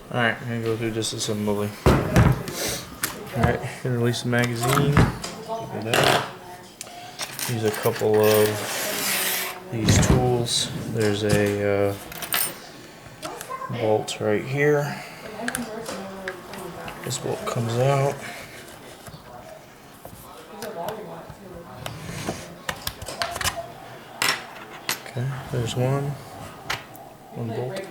Alright, I'm gonna go through disassembly. Alright, gonna release the magazine. Look at that. Use a couple of these tools. There's a bolt right here. This bolt comes out. Okay, there's one bolt.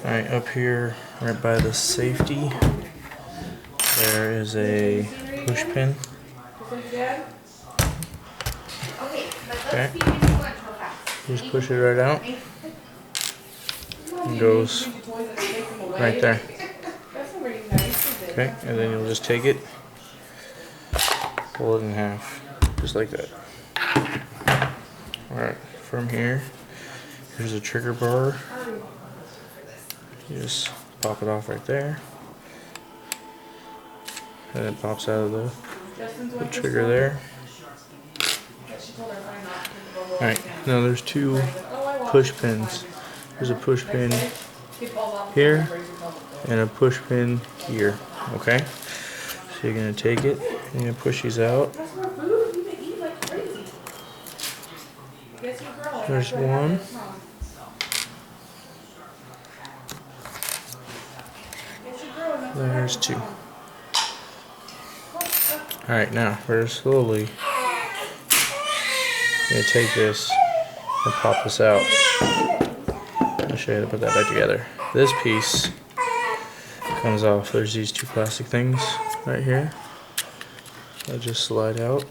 Alright, up here, right by the safety, there is a push pin. Okay, just push it right out. It goes right there. Okay, and then you'll just take it, pull it in half, just like that. Alright, from here, here's a trigger bar. You just pop it off right there. And it pops out of the trigger there. Alright, now there's two push pins. There's a push pin here and a push pin here. Okay? So you're going to take it and you're going to push these out. There's one. There's two. Alright, now we're slowly going to take this and pop this out. I'll show you how to put that back together. This piece comes off. There's these two plastic things right here that just slide out.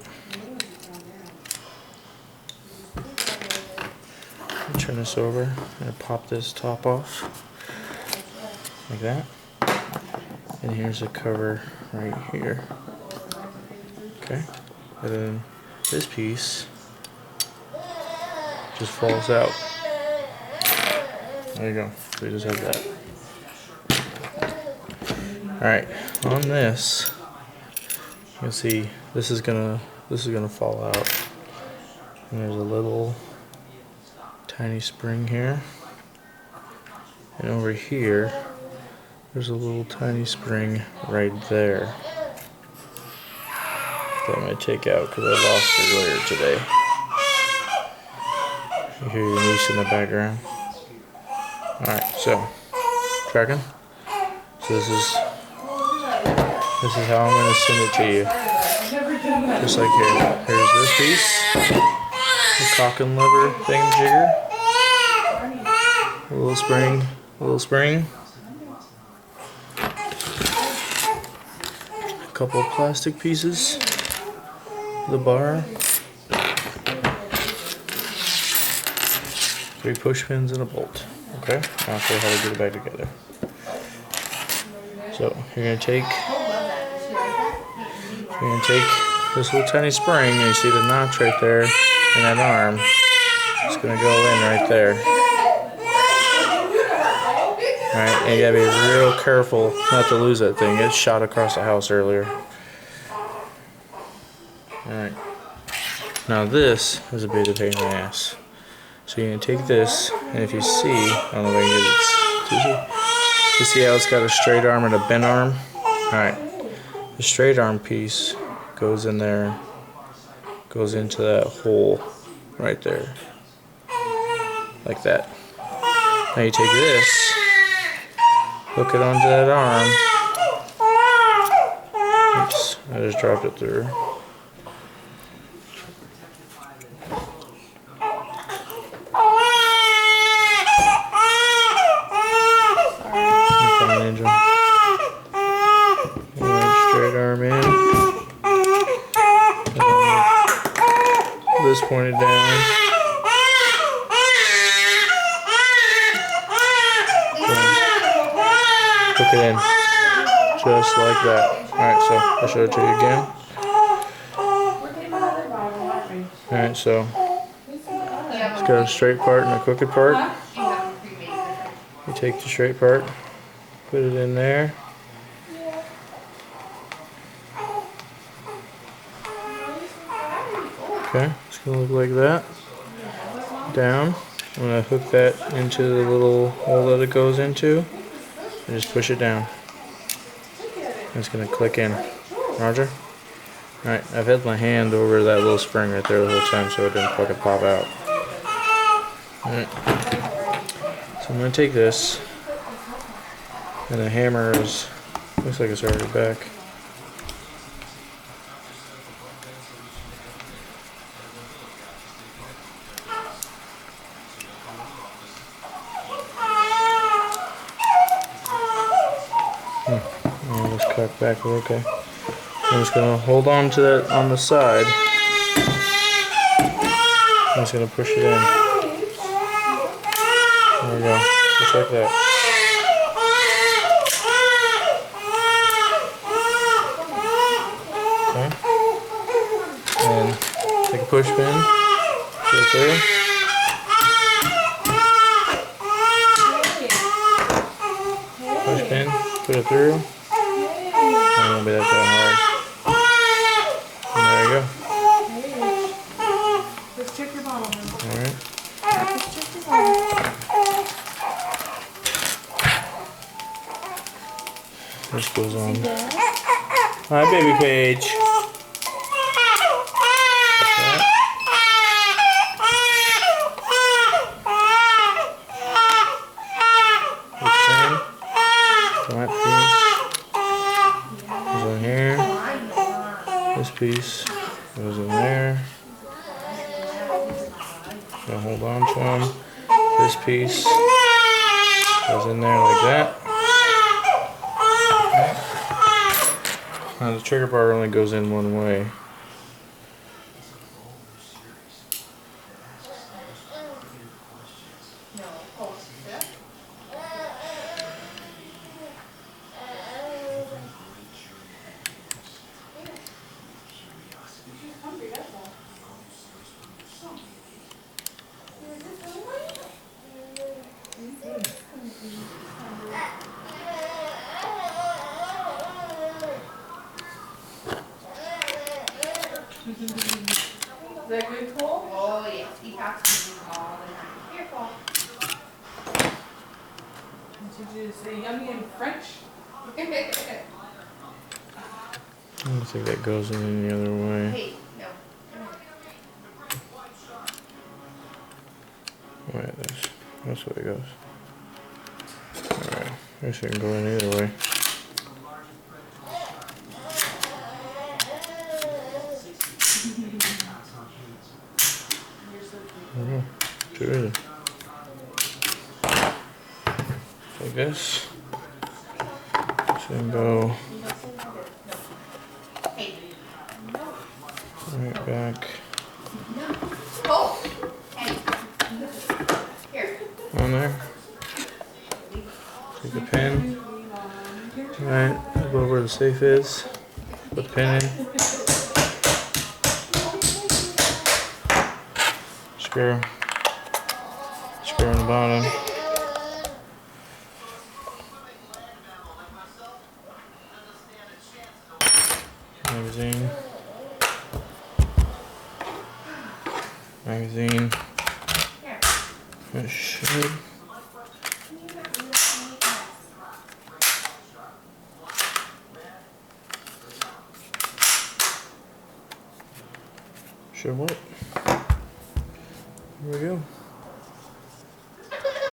Turn this over and pop this top off like that. And here's a cover right here. Okay, and then this piece just falls out. There you go. So you just have that. Alright, on this, you'll see this is gonna fall out. And there's a little tiny spring here. And over here, there's a little tiny spring right there that I'm going to take out because I lost it earlier today. You hear your niece in the background. Alright, so, tracking? So this is how I'm going to send it to you. Just like here. Here's this piece. The cock and lever thingamajigger. A little spring. A little spring. A couple of plastic pieces. The bar. 3 push pins and a bolt. Okay, now I'll show you how to get it back together. So you're gonna take this little tiny spring, and you see the notch right there in that arm. It's gonna go in right there. Alright, and you gotta be real careful not to lose that thing. It shot across the house earlier. Alright. Now this is a bit of a pain in the ass. So you're going to take this, and if you see, I don't know if I can get it, you see how it's got a straight arm and a bent arm? Alright, the straight arm piece goes in there, goes into that hole right there, like that. Now you take this, hook it onto that arm. Oops, I just dropped it through. Straight arm in. This pointed down. Hook it in. Just like that. Alright, so I'll show it to you again. Alright, so it's got a straight part and a crooked part. You take the straight part, put it in there. Okay, it's gonna look like that. Down. I'm going to hook that into the little hole that it goes into and just push it down. It's going to click in. Roger? Alright, I've had my hand over that little spring right there the whole time so it didn't fucking pop out. Alright. So I'm going to take this, and the hammer is, looks like it's already back. Let's cock back, we're okay. I'm just going to hold on to that on the side. I'm just going to push it in. There we go, just like that. Okay. And take a push pin, put it through. Push pin, put it through. It won't be that hard. And there you go. Let's check your bottle. Alright. Let's check your bottle. This goes on. Hi, baby Paige. Flat piece goes in here. This piece goes in there. Gonna hold on to them. This piece goes in there like that. Now the trigger bar only goes in one way. Is that good, Cole? Oh yes, he talks to me all the time. Careful. Did you say yummy in French? I don't think that goes in any other way. Hey, no. Wait, that's the way it goes. Alright, I guess it can go in either way. Too easy. Like this. So you can go right back Oh, hey. Here. on there. Take the pin. Alright, go where the safe is. Put the pin in. Screw. Screw on the bottom. Magazine. Magazine. It should. Should work. Here we go.